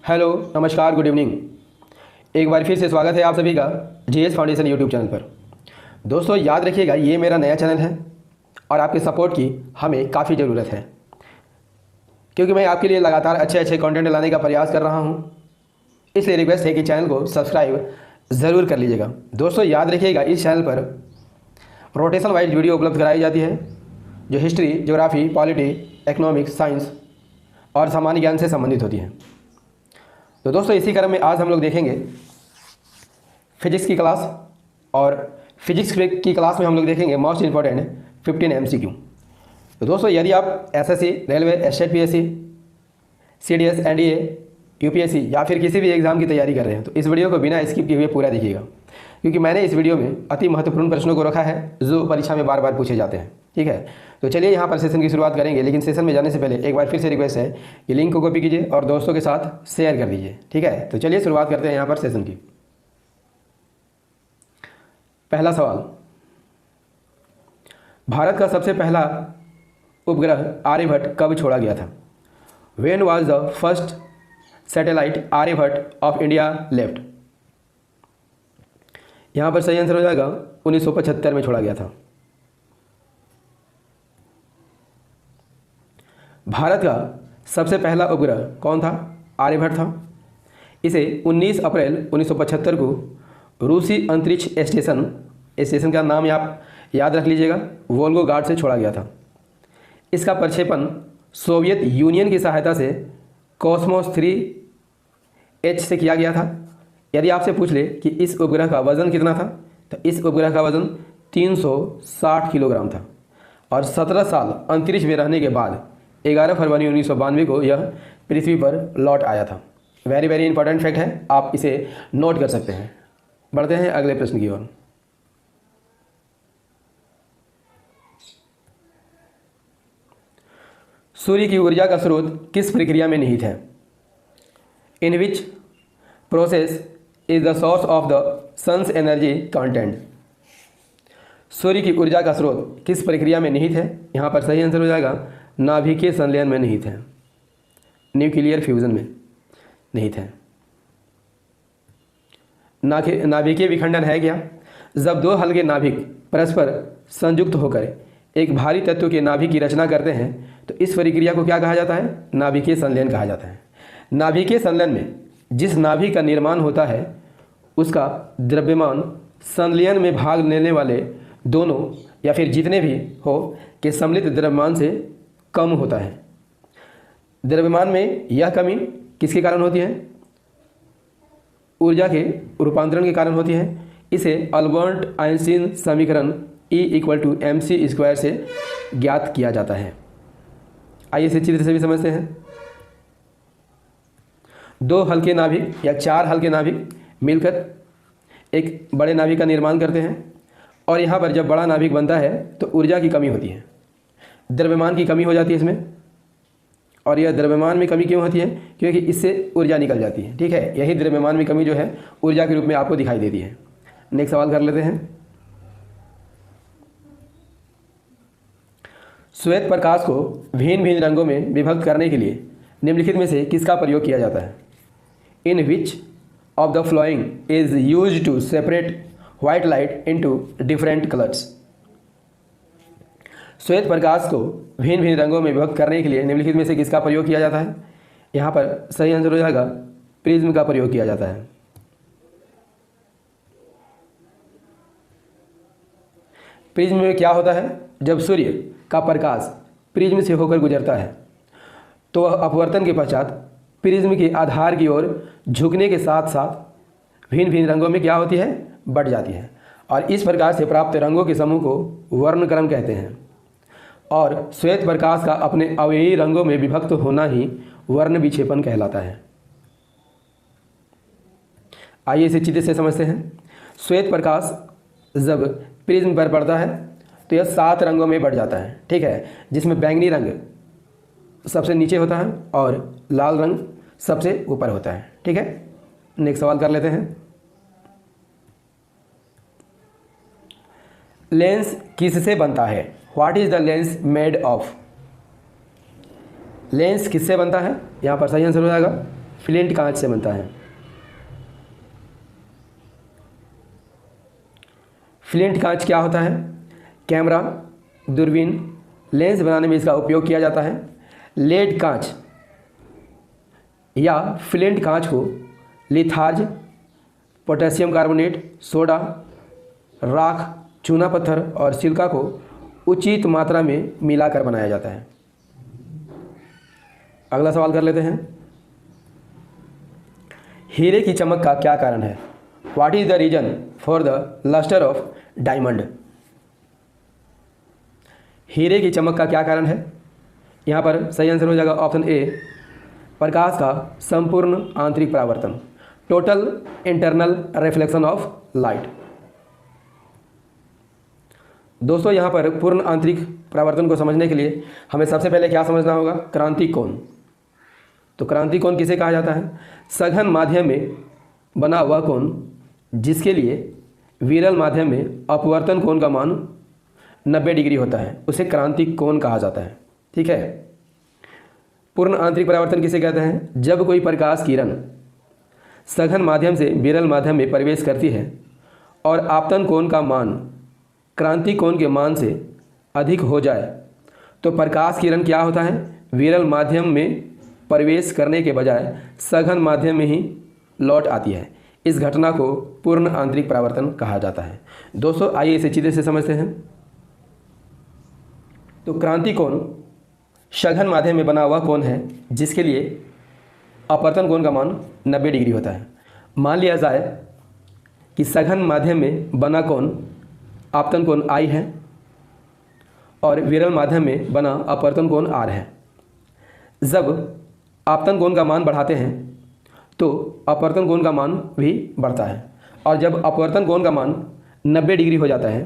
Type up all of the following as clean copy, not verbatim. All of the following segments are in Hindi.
हेलो, नमस्कार, गुड इवनिंग। एक बार फिर से स्वागत है आप सभी का जीएस फाउंडेशन यूट्यूब चैनल पर। दोस्तों याद रखिएगा, ये मेरा नया चैनल है और आपके सपोर्ट की हमें काफ़ी ज़रूरत है, क्योंकि मैं आपके लिए लगातार अच्छे अच्छे कंटेंट लाने का प्रयास कर रहा हूँ। इसलिए रिक्वेस्ट है कि चैनल को सब्सक्राइब ज़रूर कर लीजिएगा। दोस्तों याद रखिएगा, इस चैनल पर रोटेशन वाइज वीडियो उपलब्ध कराई जाती है, जो history, geography, polity, economics, science और सामान्य ज्ञान से संबंधित होती है। तो दोस्तों इसी क्रम में आज हम लोग देखेंगे फिजिक्स की क्लास, और फिजिक्स की क्लास में हम लोग देखेंगे मोस्ट इंपॉर्टेंट 15 MCQ। तो दोस्तों यदि आप SSC, railway, state PSC, CDS, NDA, UPSC या फिर किसी भी एग्ज़ाम की तैयारी कर रहे हैं तो इस वीडियो को बिना स्किप किए हुए पूरा देखिएगा, क्योंकि मैंने इस वीडियो में अति महत्वपूर्ण प्रश्नों को रखा है जो परीक्षा में बार बार पूछे जाते हैं। ठीक है, तो चलिए यहाँ पर सेशन की शुरुआत करेंगे, लेकिन सेशन में जाने से पहले एक बार फिर से रिक्वेस्ट है कि लिंक को कॉपी कीजिए और दोस्तों के साथ शेयर कर दीजिए। ठीक है, तो चलिए शुरुआत करते हैं यहाँ पर सेशन की। पहला सवाल, भारत का सबसे पहला उपग्रह आर्यभट्ट कब छोड़ा गया था? When was the first satellite Aryabhata of India left? यहाँ पर सही आंसर हो जाएगा 1975 में छोड़ा गया था। भारत का सबसे पहला उपग्रह कौन था? आर्यभट्ट था। इसे 19 अप्रैल 1975 को रूसी अंतरिक्ष स्टेशन का नाम आप याद रख लीजिएगा, वोल्गोग्राड से छोड़ा गया था। इसका प्रक्षेपण सोवियत यूनियन की सहायता से कॉस्मोस 3H से किया गया था। यदि आपसे पूछ ले कि इस उपग्रह का वज़न कितना था, तो इस उपग्रह का वज़न 360 किलोग्राम था और 17 साल अंतरिक्ष में रहने के बाद 11 फरवरी 1992 को यह पृथ्वी पर लौट आया था। वेरी वेरी इंपॉर्टेंट फैक्ट है, आप इसे नोट कर सकते हैं। बढ़ते हैं अगले प्रश्न की ओर। सूर्य की ऊर्जा का स्रोत किस प्रक्रिया में निहित है? In which process is the source of the sun's energy content? सूर्य की ऊर्जा का स्रोत किस प्रक्रिया में निहित है? यहाँ पर सही आंसर हो जाएगा नाभिकीय संलयन में निहित है, न्यूक्लियर फ्यूजन में निहित है। नाभिकीय विखंडन है क्या? जब दो हल्के नाभिक परस्पर संयुक्त होकर एक भारी तत्व के नाभिक की रचना करते हैं तो इस प्रक्रिया को क्या कहा जाता है? नाभिकीय संलयन कहा जाता है। नाभिकीय संलयन में जिस नाभिक का निर्माण होता है उसका द्रव्यमान संलयन में भाग लेने वाले दोनों या फिर जितने भी हो के सम्मिलित द्रव्यमान से कम होता है। द्रव्यमान में यह कमी किसके कारण होती है? ऊर्जा के रूपांतरण के कारण होती है। इसे अल्बर्ट आइंस्टीन समीकरण E=mc² से ज्ञात किया जाता है। आइए इसे चित्र से भी समझते हैं। दो हल्के नाभिक या चार हल्के नाभिक मिलकर एक बड़े नाभिक का निर्माण करते हैं, और यहाँ पर जब बड़ा नाभिक बनता है तो ऊर्जा की कमी होती है, द्रव्यमान की कमी हो जाती है इसमें। और यह द्रव्यमान में कमी क्यों होती है? क्योंकि इससे ऊर्जा निकल जाती है। ठीक है, यही द्रव्यमान में कमी जो है ऊर्जा के रूप में आपको दिखाई देती है। नेक्स्ट सवाल कर लेते हैं। श्वेत प्रकाश को भिन्न भिन्न रंगों में विभक्त करने के लिए निम्नलिखित में से किसका प्रयोग किया जाता है? In which of the flowing is used to separate white light into different colours? श्वेत प्रकाश को भिन्न भिन्न रंगों में विभक्त करने के लिए निम्नलिखित में से किसका प्रयोग किया जाता है? यहाँ पर सही आंसर हो जाएगा प्रिज्म का प्रयोग किया जाता है। प्रिज्म में क्या होता है? जब सूर्य का प्रकाश प्रिज्म से होकर गुजरता है तो वह अपवर्तन के पश्चात प्रिज्म के आधार की ओर झुकने के साथ साथ भिन्न भिन्न रंगों में क्या होती है? बढ़ जाती है, और इस प्रकार से प्राप्त रंगों के समूह को वर्णक्रम कहते हैं। और श्वेत प्रकाश का अपने अवयवी रंगों में विभक्त होना ही वर्ण विक्षेपण कहलाता है। आइए इसे चित्र से समझते हैं। श्वेत प्रकाश जब प्रिज्म पर पड़ता है तो यह 7 रंगों में बढ़ जाता है। ठीक है, जिसमें बैंगनी रंग सबसे नीचे होता है और लाल रंग सबसे ऊपर होता है। ठीक है, नेक्स्ट सवाल कर लेते हैं। लेंस किससे बनता है? What is the lens made of? Lens किससे बनता है? यहाँ पर सही आंसर हो जाएगा फ्लिंट कांच से बनता है। फ्लिंट कांच क्या होता है? कैमरा, दूरबीन, लेंस बनाने में इसका उपयोग किया जाता है। लेड कांच या फ्लिंट कांच को लिथार्ज, पोटेशियम कार्बोनेट, सोडा, राख, चूना पत्थर और सिलिका को उचित मात्रा में मिलाकर बनाया जाता है। अगला सवाल कर लेते हैं। हीरे की चमक का क्या कारण है? What is the reason for the lustre of diamond? हीरे की चमक का क्या कारण है? यहाँ पर सही आंसर हो जाएगा ऑप्शन ए, प्रकाश का संपूर्ण आंतरिक परावर्तन, total internal reflection of light. दोस्तों यहाँ पर पूर्ण आंतरिक परावर्तन को समझने के लिए हमें सबसे पहले क्या समझना होगा? क्रांतिक कोण। तो क्रांतिक कोण किसे कहा जाता है? सघन माध्यम में बना हुआ कोण जिसके लिए विरल माध्यम में अपवर्तन कोण का मान 90 डिग्री होता है, उसे क्रांतिक कोण कहा जाता है। ठीक है। पूर्ण आंतरिक परावर्तन किसे कहते हैं? जब कोई प्रकाश किरण सघन माध्यम से विरल माध्यम में प्रवेश करती है और आपतन कोण का मान क्रांतिक कोण के मान से अधिक हो जाए तो प्रकाश किरण क्या होता है? विरल माध्यम में प्रवेश करने के बजाय सघन माध्यम में ही लौट आती है। इस घटना को पूर्ण आंतरिक परावर्तन कहा जाता है। दोस्तों आइए इसे सीधे से समझते हैं। तो क्रांतिक कोण सघन माध्यम में बना हुआ कोण है जिसके लिए अपवर्तन कोण का मान 90 डिग्री होता है। मान लिया जाए कि सघन माध्यम में बना कोण आपतन कोण I है और विरल माध्यम में बना अपवर्तन कोण R है। जब आपतन कोण का मान बढ़ाते हैं तो अपवर्तन कोण का मान भी बढ़ता है और जब अपवर्तन कोण का मान 90 डिग्री हो जाता है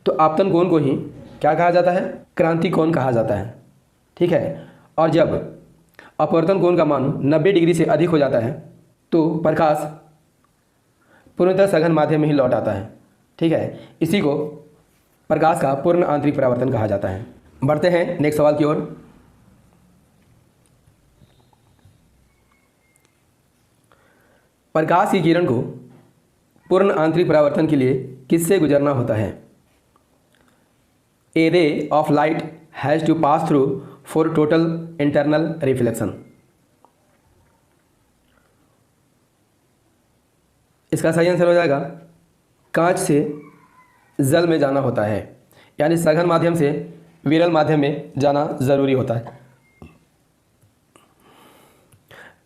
तो आपतन कोण को ही क्या कहा जाता है? क्रांतिक कोण कहा जाता है। ठीक है। और जब अपवर्तन कोण का मान 90 डिग्री से अधिक हो जाता है तो प्रकाश पूर्णतः सघन माध्यम में ही लौट आता है। ठीक है। इसी को प्रकाश का पूर्ण आंतरिक परावर्तन कहा जाता है। बढ़ते हैं नेक्स्ट सवाल की ओर। प्रकाश की किरण को पूर्ण आंतरिक परावर्तन के लिए किससे गुजरना होता है? A ray of light has to pass through for total internal reflection. इसका सही आंसर हो जाएगा कांच से जल में जाना होता है, यानी सघन माध्यम से विरल माध्यम में जाना जरूरी होता है।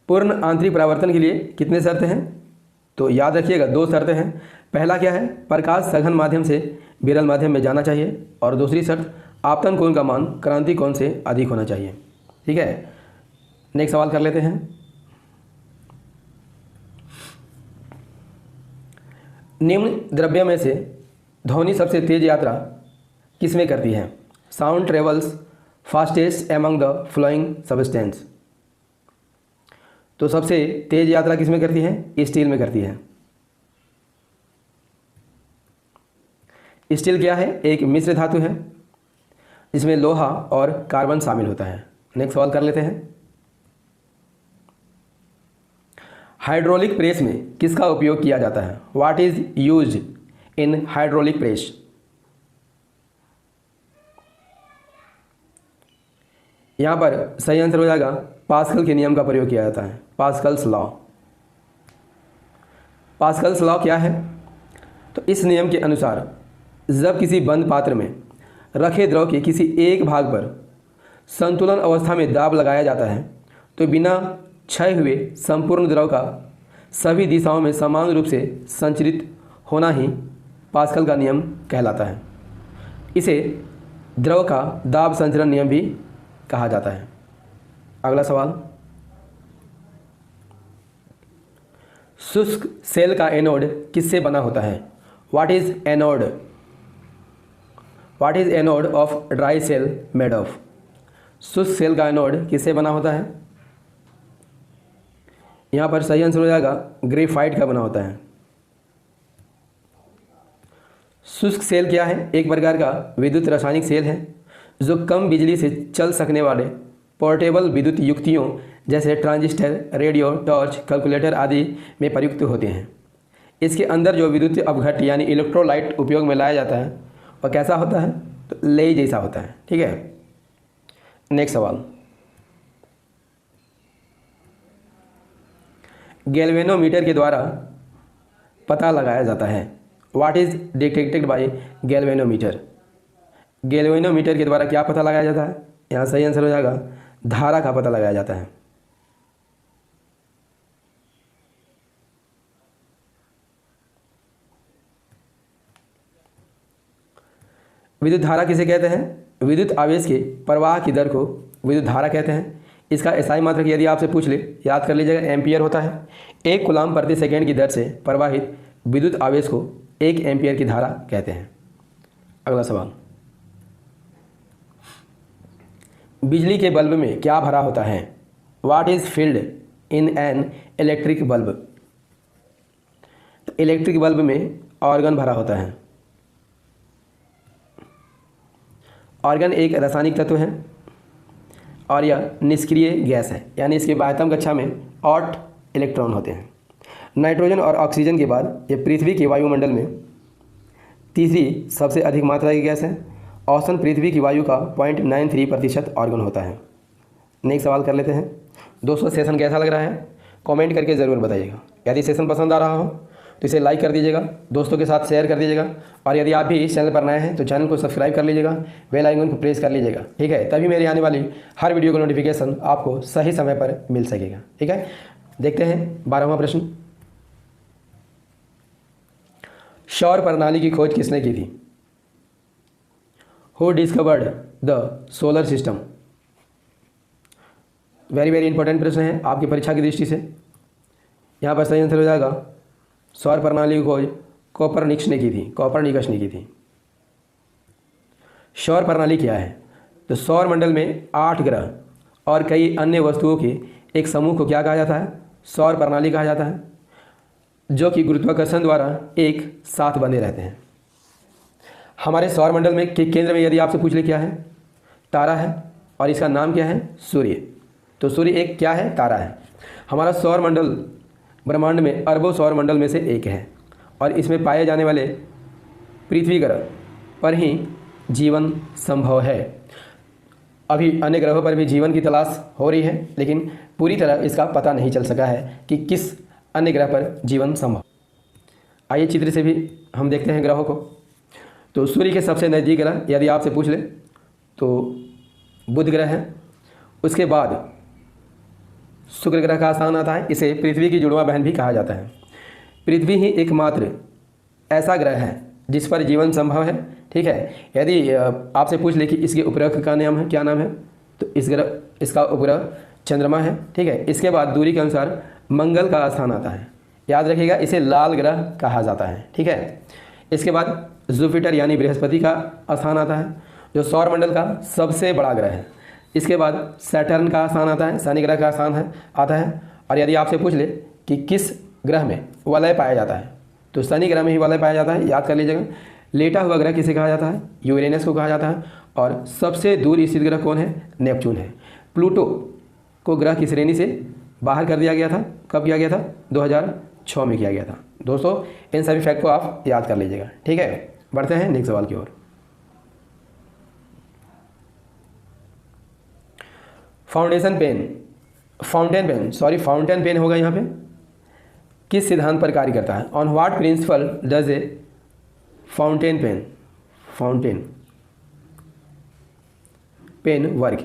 पूर्ण आंतरिक परावर्तन के लिए कितने शर्तें हैं? तो याद रखिएगा 2 शर्तें हैं। पहला क्या है? प्रकाश सघन माध्यम से विरल माध्यम में जाना चाहिए और दूसरी शर्त आपतन कोण का मान क्रांतिक कोण से अधिक होना चाहिए। ठीक है। नेक्स्ट सवाल कर लेते हैं। निम्न द्रव्य में से ध्वनि सबसे तेज यात्रा किसमें करती है? Sound travels fastest among the flowing substance. तो सबसे तेज यात्रा किसमें करती है? स्टील में करती है। स्टील क्या है? एक मिश्र धातु है जिसमें लोहा और कार्बन शामिल होता है। नेक्स्ट सवाल कर लेते हैं। हाइड्रोलिक प्रेस में किसका उपयोग किया जाता है? What is used in hydraulic press? यहाँ पर सही आंसर हो जाएगा पास्कल के नियम का प्रयोग किया जाता है, पास्कल्स लॉ। पास्कल्स लॉ क्या है? तो इस नियम के अनुसार जब किसी बंद पात्र में रखे द्रव के किसी एक भाग पर संतुलन अवस्था में दाब लगाया जाता है तो बिना क्षय हुए संपूर्ण द्रव का सभी दिशाओं में समान रूप से संचरित होना ही पास्कल का नियम कहलाता है। इसे द्रव का दाब संचरण नियम भी कहा जाता है। अगला सवाल, शुष्क सेल का एनोड किससे बना होता है? What is anode? What is anode of dry cell made of? शुष्क सेल का एनोड किससे बना होता है? यहाँ पर सही आंसर हो जाएगा ग्रेफाइट का बना होता है। शुष्क सेल क्या है? एक प्रकार का विद्युत रासायनिक सेल है जो कम बिजली से चल सकने वाले पोर्टेबल विद्युत युक्तियों जैसे ट्रांजिस्टर, रेडियो, टॉर्च, कैलकुलेटर आदि में प्रयुक्त होते हैं। इसके अंदर जो विद्युत अपघट्य यानी इलेक्ट्रोलाइट उपयोग में लाया जाता है वह कैसा होता है? तो लेई जैसा होता है। ठीक है, नेक्स्ट सवाल, गैल्वेनोमीटर के द्वारा पता लगाया जाता है। What is detected by galvanometer? Galvanometer के द्वारा क्या पता लगाया जाता है? यहाँ सही आंसर हो जाएगा धारा का पता लगाया जाता है। विद्युत धारा किसे कहते हैं? विद्युत आवेश के प्रवाह की दर को विद्युत धारा कहते हैं। इसका एसआई मात्रक यदि आपसे पूछ ले, याद कर लीजिएगा, एम्पियर होता है। 1 कूलाम प्रति सेकेंड की दर से प्रवाहित विद्युत आवेश को 1 एम्पियर की धारा कहते हैं। अगला सवाल, बिजली के बल्ब में क्या भरा होता है? What is filled in an electric bulb? Electric bulb में ऑर्गन भरा होता है। ऑर्गन एक रासायनिक तत्व है और यह निष्क्रिय गैस है, यानी इसके बाह्यतम कक्षा में 8 इलेक्ट्रॉन होते हैं। नाइट्रोजन और ऑक्सीजन के बाद यह पृथ्वी के वायुमंडल में तीसरी सबसे अधिक मात्रा की गैस है। औसतन पृथ्वी की वायु का 0.93% ऑर्गन होता है। नेक्स्ट सवाल कर लेते हैं। दोस्तों, सेशन कैसा लग रहा है कमेंट करके ज़रूर बताइएगा। यदि सेशन पसंद आ रहा हो तो इसे लाइक कर दीजिएगा, दोस्तों के साथ शेयर कर दीजिएगा, और यदि आप भी इस चैनल पर नए हैं तो चैनल को सब्सक्राइब कर लीजिएगा, बेल आइकन को प्रेस कर लीजिएगा। ठीक है, तभी मेरी आने वाली हर वीडियो का नोटिफिकेशन आपको सही समय पर मिल सकेगा। ठीक है, देखते हैं 12वां प्रश्न। सौर प्रणाली की खोज किसने की थी? Who discovered the solar system? Very very important प्रश्न है आपकी परीक्षा की दृष्टि से। यहाँ पर सही आंसर हो जाएगा सौर प्रणाली की खोज कोपरनिकस ने की थी। सौर प्रणाली क्या है? तो सौर मंडल में 8 ग्रह और कई अन्य वस्तुओं के एक समूह को क्या कहा जाता है? सौर प्रणाली कहा जाता है, जो कि गुरुत्वाकर्षण द्वारा एक साथ बने रहते हैं। हमारे सौर मंडल में के केंद्र में यदि आपसे पूछ ले क्या है? तारा है, और इसका नाम क्या है? सूर्य। तो सूर्य एक क्या है? तारा है। हमारा सौर मंडल ब्रह्मांड में अरबों सौर मंडल में से एक है, और इसमें पाए जाने वाले पृथ्वी ग्रह पर ही जीवन संभव है। अभी अन्य ग्रहों पर भी जीवन की तलाश हो रही है, लेकिन पूरी तरह इसका पता नहीं चल सका है कि किस अन्य ग्रह पर जीवन संभव। आइए चित्र से भी हम देखते हैं ग्रहों को। तो सूर्य के सबसे नज़दीक ग्रह यदि आपसे पूछ ले तो बुध ग्रह है। उसके बाद शुक्र ग्रह का स्थान आता है। इसे पृथ्वी की जुड़वा बहन भी कहा जाता है। पृथ्वी ही एकमात्र ऐसा ग्रह है जिस पर जीवन संभव है। ठीक है, यदि आपसे पूछ ले कि इसके उपग्रह का नाम है, क्या नाम है, तो इसका उपग्रह चंद्रमा है। ठीक है, इसके बाद दूरी के अनुसार मंगल का स्थान आता है। याद रखिएगा, इसे लाल ग्रह कहा जाता है। ठीक है, इसके बाद जुपिटर यानी बृहस्पति का स्थान आता है, जो सौर मंडल का सबसे बड़ा ग्रह है। इसके बाद सैटर्न का स्थान आता है, शनि ग्रह का स्थान आता है। और यदि आपसे पूछ ले कि किस ग्रह में वलय पाया जाता है, तो शनि ग्रह में ही वलय पाया जाता है। याद कर लीजिएगा। लेटा हुआ ग्रह किसे कहा जाता है? यूरेनस को कहा जाता है। और सबसे दूर स्थित ग्रह कौन है? नेपच्यून है। प्लूटो को ग्रह की श्रेणी से बाहर कर दिया गया था। कब किया गया था? 2006 में किया गया था। दोस्तों, इन सभी फैक्ट को आप याद कर लीजिएगा। ठीक है, बढ़ते हैं नेक्स्ट सवाल की ओर। फाउंटेन पेन होगा यहाँ पे। किस सिद्धांत पर कार्य करता है? On what principle does a fountain pen work?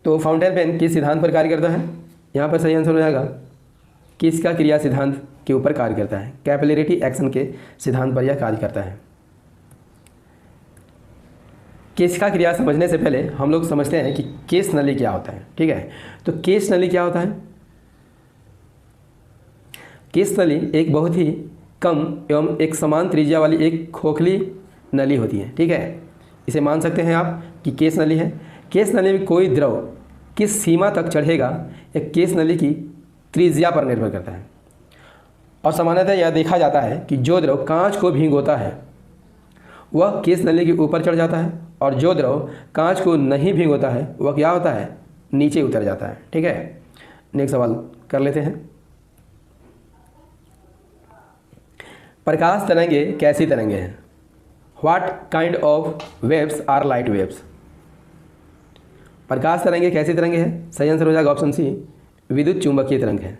तो फाउंटेन पेन किस सिद्धांत पर कार्य करता है? यहाँ पर सही आंसर हो जाएगा किसका क्रिया सिद्धांत के ऊपर कार्य करता है? कैपिलरिटी एक्शन के सिद्धांत पर यह कार्य करता है। केशिका क्रिया समझने से पहले हम लोग समझते हैं कि केश नली क्या होता है। ठीक है, तो केश नली क्या होता है? केश नली एक बहुत ही कम एवं एक समान त्रिज्या वाली एक खोखली नली होती है। ठीक है, इसे मान सकते हैं आप कि केश नली है। केश नली में कोई द्रव किस सीमा तक चढ़ेगा यह केश नली की त्रिज्या पर निर्भर करता है। और सामान्यतः यह देखा जाता है कि जो द्रव कांच को भिगोता है वह केश नली के ऊपर चढ़ जाता है, और जो द्रव कांच को नहीं भिगोता है वह क्या होता है, नीचे उतर जाता है। ठीक है, नेक्स्ट सवाल कर लेते हैं। प्रकाश तरंगे कैसी तरंगे हैं? What kind of waves are light waves? प्रकाश तरंगे कैसी तरंगे हैं? सही आंसर हो जाएगा ऑप्शन सी, विद्युत चुंबकीय तरंग है,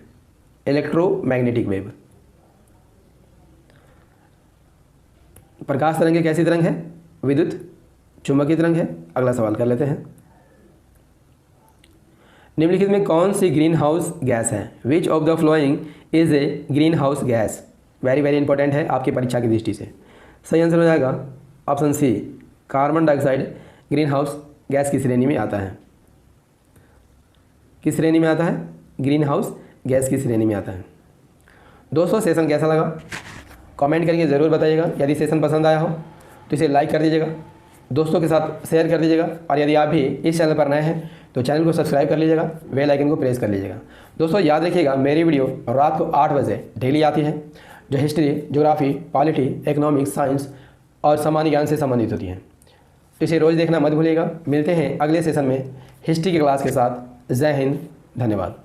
इलेक्ट्रोमैग्नेटिक वेव। प्रकाश तरंगे कैसी तरंग है? विद्युत चुंबकीय तरंग है। अगला सवाल कर लेते हैं। निम्नलिखित में कौन सी ग्रीन हाउस गैस है? विच of the flowing is a green house gas? Very very important है आपकी परीक्षा की दृष्टि से। सही आंसर हो जाएगा option C, carbon dioxide greenhouse gas की श्रेणी में आता है। किस श्रेणी में आता है? ग्रीन हाउस गैस की श्रेणी में आता है। दोस्तों सेशन कैसा लगा कमेंट करके ज़रूर बताइएगा। यदि सेशन पसंद आया हो तो इसे लाइक कर दीजिएगा, दोस्तों के साथ शेयर कर दीजिएगा, और यदि आप भी इस चैनल पर नए हैं तो चैनल को सब्सक्राइब कर लीजिएगा, बेल आइकन को प्रेस कर लीजिएगा। दोस्तों याद रखिएगा मेरी वीडियो रात को 8 बजे डेली आती है, जो history, geography, polity, economics, science और सामान्य ज्ञान से संबंधित होती है। तो इसे रोज़ देखना मत भूलिएगा। मिलते हैं अगले सेशन में हिस्ट्री की क्लास के साथ। जय हिंद, धन्यवाद।